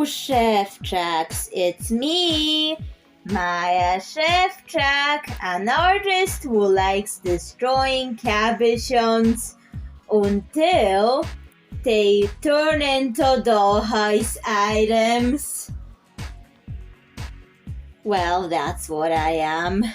Szewczaks, it's me, Maja Szewczak, an artist who likes destroying cabochons until they turn into dollhouse items. Well, that's what I am.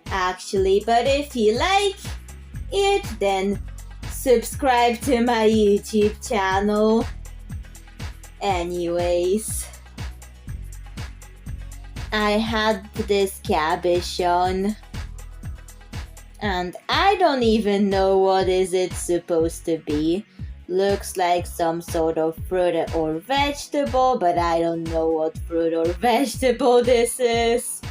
Actually, but if you like it, then subscribe to my YouTube channel. Anyways, I had this cabochon and I don't even know what is it supposed to be. Looks like some sort of fruit or vegetable, but I don't know what fruit or vegetable this is.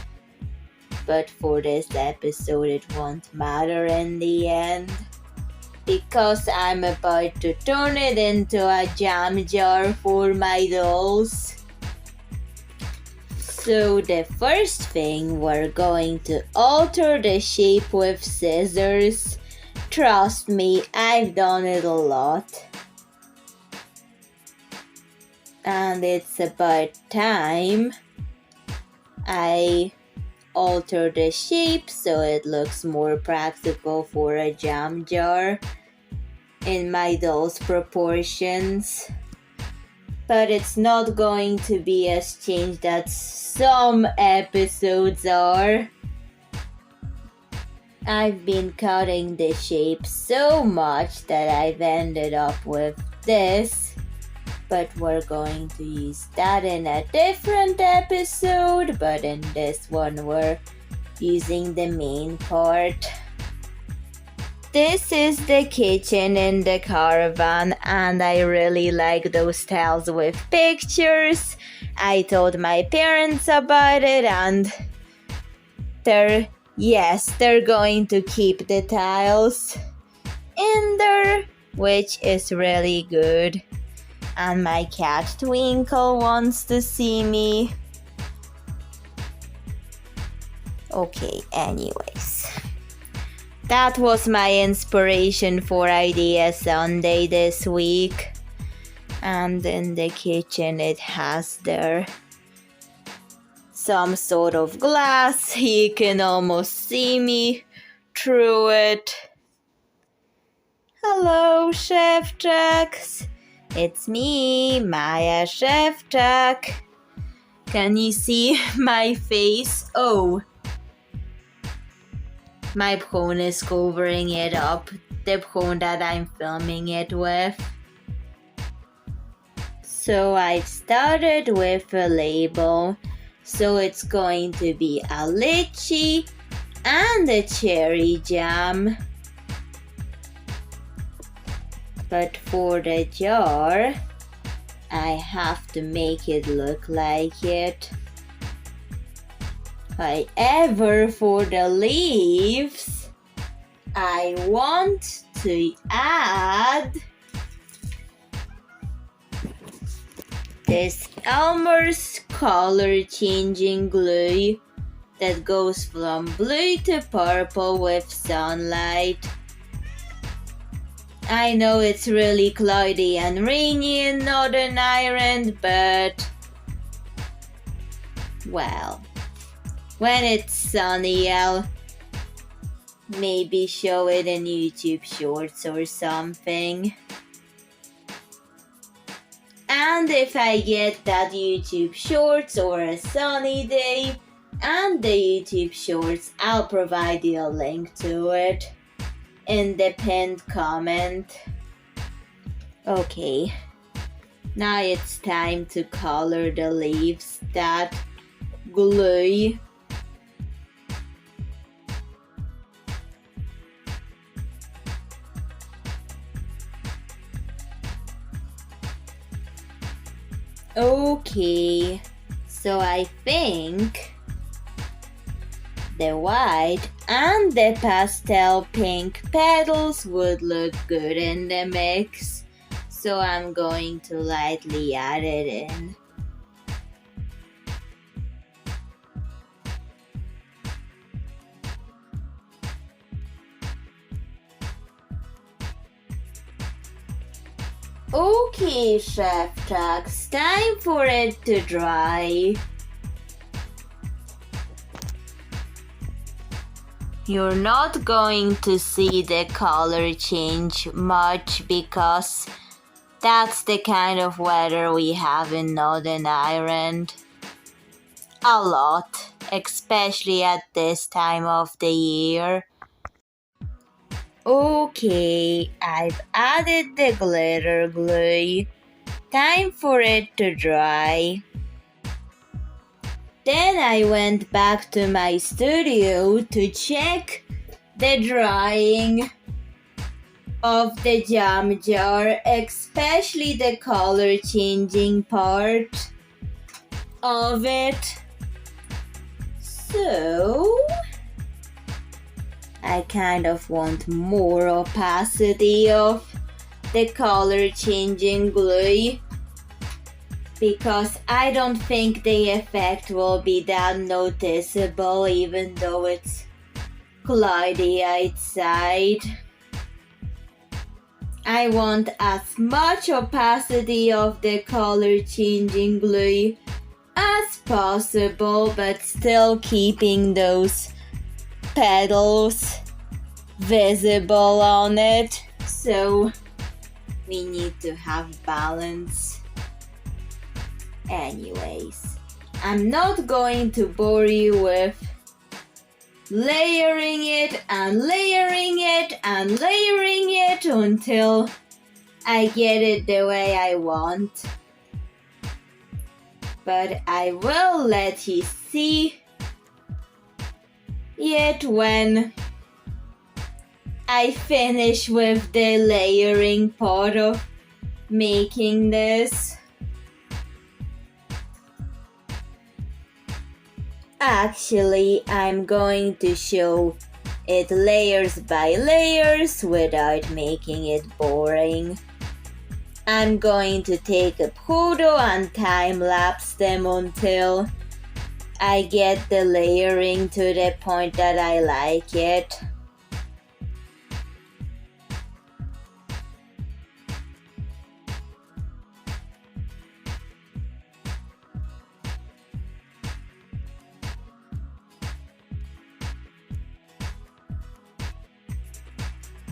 But for this episode it won't matter in the end, because I'm about to turn it into a jam jar for my dolls. So the first thing, we're going to alter the shape with scissors. Trust me, I've done it a lot. And it's about time I alter the shape so it looks more practical for a jam jar in my doll's proportions. But it's not going to be as changed as some episodes are. I've been cutting the shape so much that I've ended up with this, but we're going to use that in a different episode. But in this one we're using the main part. This is the kitchen in the caravan, and I really like those tiles with pictures. I told my parents about it and they're going to keep the tiles in there, which is really good. And my cat Twinkle wants to see me. Okay, anyways. That was my inspiration for Idea Sunday this week. And in the kitchen it has there some sort of glass. You can almost see me through it. Hello, Szewczaks. It's me, Maja Szewczak. Can you see my face? Oh, my phone is covering it up, the phone that I'm filming it with. So I've started with a label. So it's going to be a lychee and a cherry jam. But for the jar, I have to make it look like it. However, for the leaves, I want to add this Elmer's color changing glue that goes from blue to purple with sunlight. I know it's really cloudy and rainy in Northern Ireland, but well, when it's sunny, I'll maybe show it in YouTube Shorts or something. And if I get that YouTube Shorts or a sunny day and the YouTube Shorts, I'll provide you a link to it in the pinned comment. Okay, now it's time to color the leaves that glue. Okay, so I think the white and the pastel pink petals would look good in the mix. So I'm going to lightly add it in. Okay, Szewczak, it's time for it to dry. You're not going to see the color change much because that's the kind of weather we have in Northern Ireland. A lot, especially at this time of the year. Okay, I've added the glitter glue. Time for it to dry. Then I went back to my studio to check the drying of the jam jar, especially the color changing part of it. So I kind of want more opacity of the color changing glue because I don't think the effect will be that noticeable even though it's cloudy outside. I want as much opacity of the color changing glue as possible, but still keeping those petals visible on it. So we need to have balance. Anyways, I'm not going to bore you with layering it and layering it and layering it until I get it the way I want. But I will let you see it when I finish with the layering part of making this. Actually, I'm going to show it layers by layers without making it boring. I'm going to take a photo and time-lapse them until I get the layering to the point that I like it.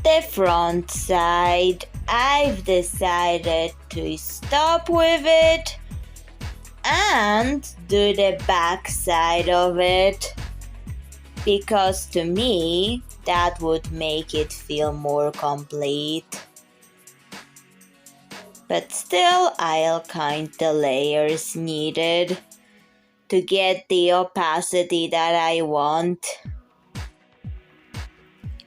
The front side, I've decided to stop with it and do the back side of it because to me that would make it feel more complete. But still, I'll count the layers needed to get the opacity that I want.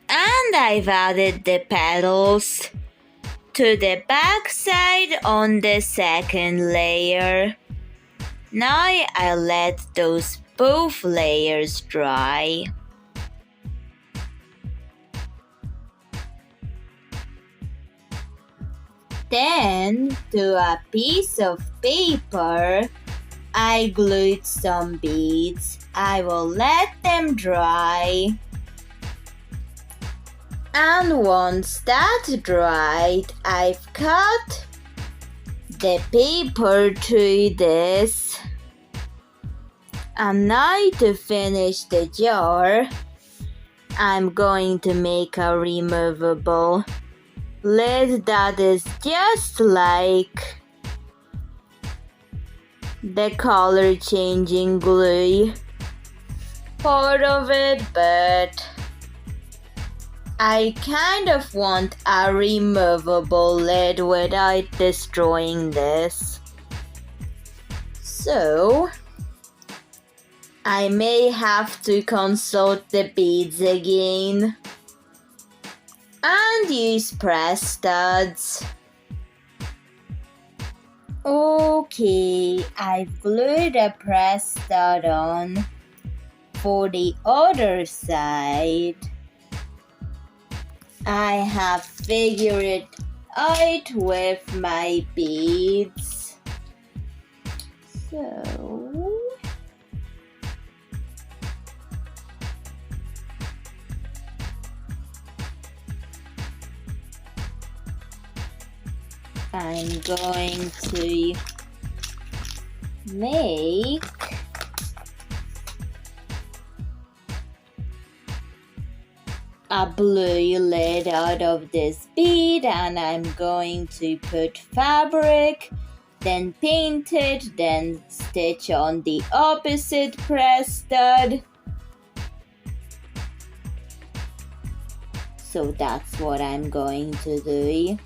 And I've added the petals to the back side on the second layer. Now I'll let those both layers dry. Then, to a piece of paper, I glued some beads. I will let them dry. And once that's dried, I've cut the paper through this. And now to finish the jar, I'm going to make a removable lid that is just like the color changing glue part of it, but I kind of want a removable lid without destroying this. So I may have to consult the beads again and use press studs. Okay, I've glued a press stud on for the other side. I have figured it out with my beads. So I'm going to make a blue lid out of this bead, and I'm going to put fabric, then paint it, then stitch on the opposite press stud. So that's what I'm going to do.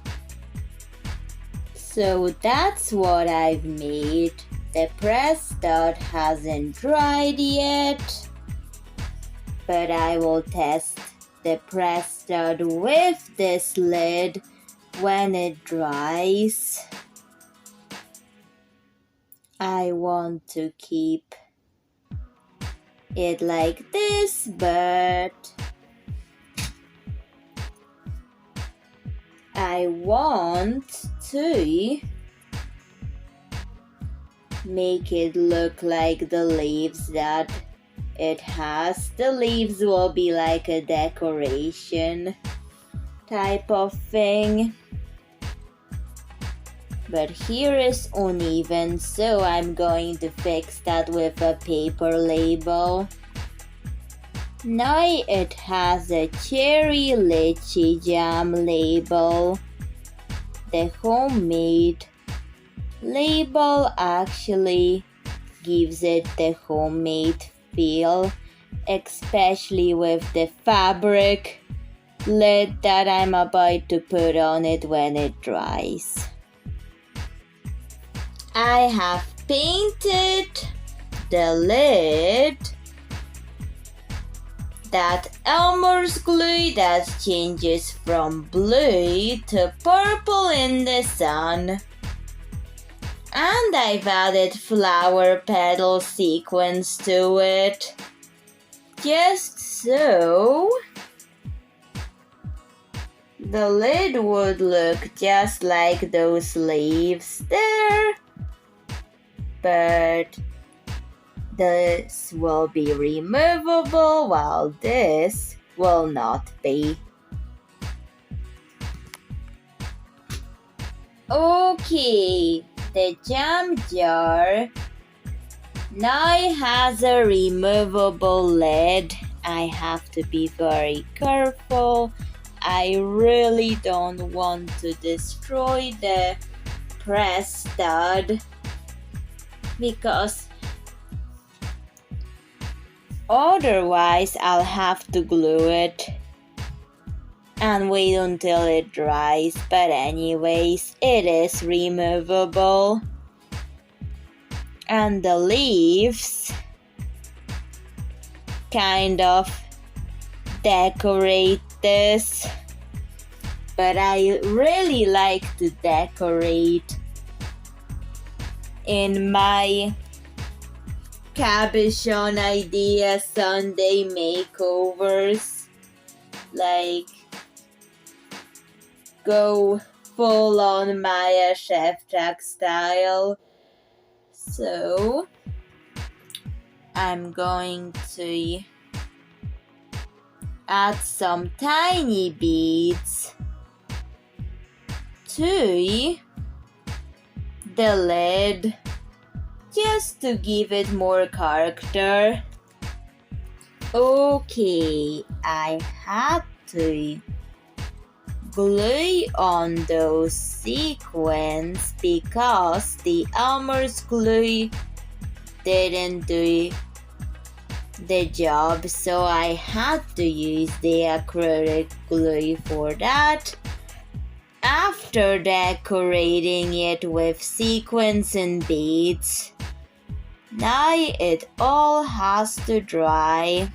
So that's what I've made. The press stud hasn't dried yet, but I will test the press stud with this lid when it dries. I want to keep it like this, but I want to make it look like the leaves that it has. The leaves will be like a decoration type of thing. But here is uneven, so I'm going to fix that with a paper label. Now it has a cherry lychee jam label. The homemade label actually gives it the homemade feel, especially with the fabric lid that I'm about to put on it when it dries. I have painted the lid that Elmer's glue that changes from blue to purple in the sun. And I've added flower petal sequins to it, just so the lid would look just like those leaves there. But this will be removable while this will not be. Okay, the jam jar now has a removable lid. I have to be very careful. I really don't want to destroy the press stud, because otherwise I'll have to glue it and wait until it dries. But anyways, it is removable. And the leaves kind of decorate this, but I really like to decorate in my cabochon idea Sunday makeovers, like go full on Maja Szewczak style. So I'm going to add some tiny beads to the lid just to give it more character. Okay, I had to glue on those sequins because the Elmer's glue didn't do the job, so I had to use the acrylic glue for that. After decorating it with sequins and beads, now it all has to dry,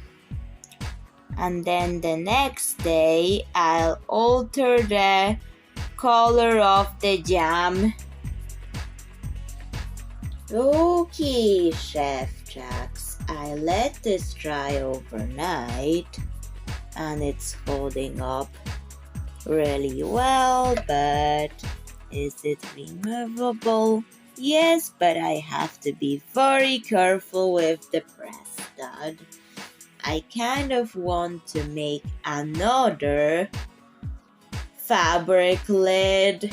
and then the next day I'll alter the color of the jam. Okay, Szewczaks, I let this dry overnight and it's holding up really well, but is it removable? Yes, but I have to be very careful with the press stud. I kind of want to make another fabric lid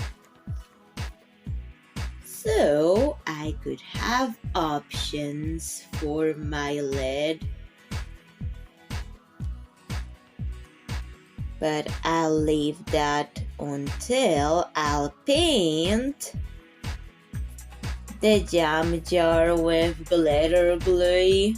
So I could have options for my lid. But I'll leave that until I'll paint the jam jar with glitter glue.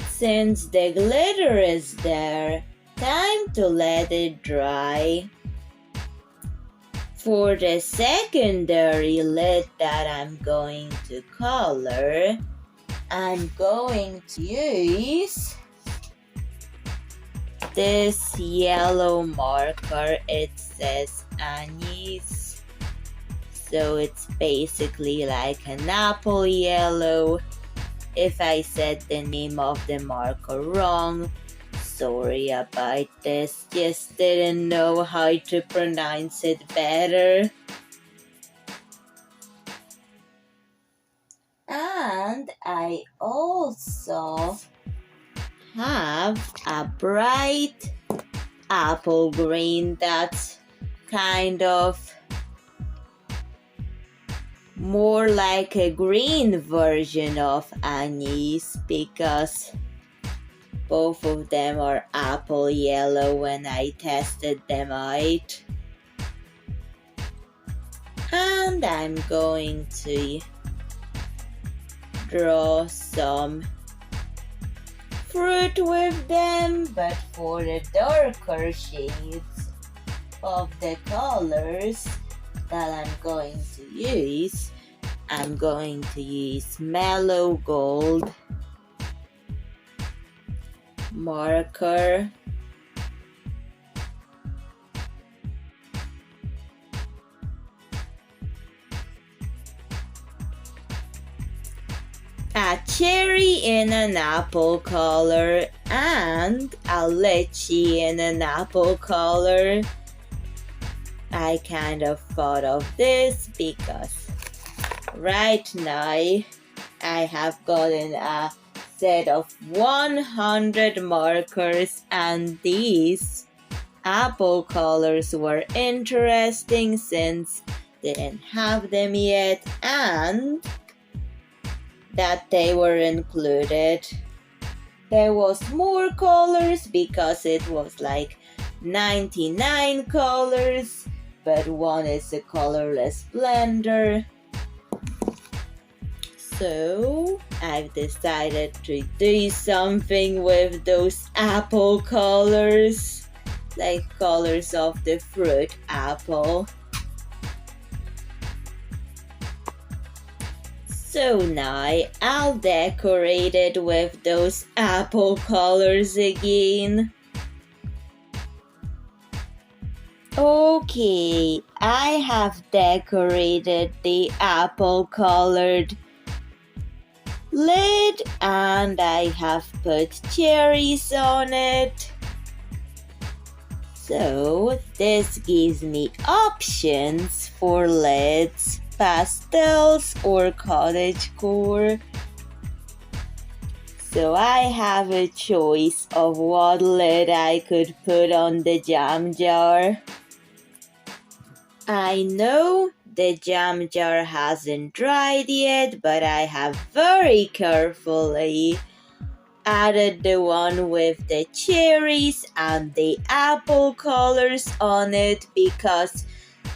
Since the glitter is there, time to let it dry. For the secondary lid that I'm going to color, I'm going to use this yellow marker. It says anise, so it's basically like an apple yellow. If I said the name of the marker wrong, sorry about this, just didn't know how to pronounce it better. And I also have a bright apple green that's kind of more like a green version of anise because both of them are apple yellow when I tested them out. And I'm going to draw some fruit with them, but for the darker shades of the colors that I'm going to use, I'm going to use mellow gold marker, a cherry in an apple color, and a lychee in an apple color. I kind of thought of this because right now I have gotten a set of 100 markers, and these apple colors were interesting since didn't have them yet and that they were included. There was more colors because it was like 99 colors, but one is a colorless blender. So I've decided to do something with those apple colors, like colors of the fruit apple. So now I'll decorate it with those apple colors again. Okay, I have decorated the apple colored lid and I have put cherries on it. So this gives me options for lids, pastels or cottagecore. So I have a choice of what lid I could put on the jam jar. I know the jam jar hasn't dried yet, but I have very carefully added the one with the cherries and the apple colors on it because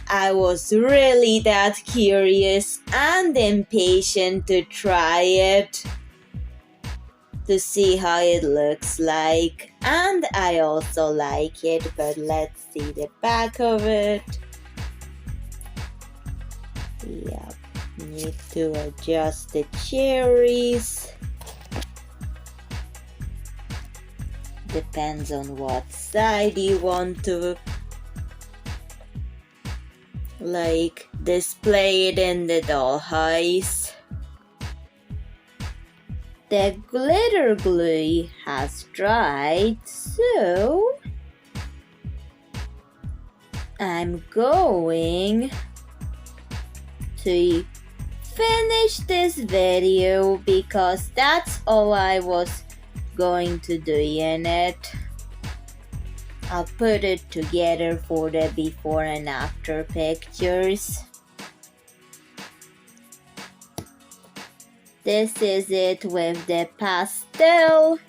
I was really that curious and impatient to try it, to see how it looks like. And I also like it, but let's see the back of it. Yep, need to adjust the cherries. Depends on what side you want to display it in the dollhouse. The glitter glue has dried, so I'm going to finish this video because that's all I was going to do in it. I'll put it together for the before and after pictures. This is it with the pastel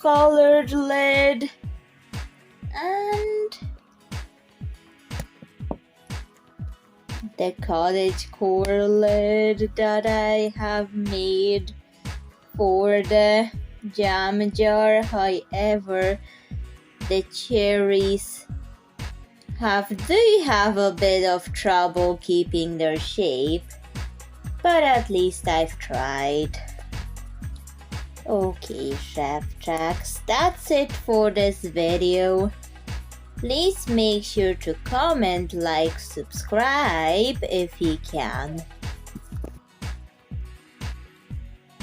colored lid and the cottagecore lid that I have made for the jam jar. However, the cherries do have a bit of trouble keeping their shape, but at least I've tried. Okay, Szewczaks, that's it for this video. Please make sure to comment, like, subscribe if you can.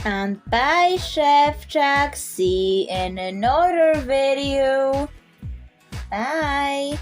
And bye, Szewczak. See you in another video. Bye.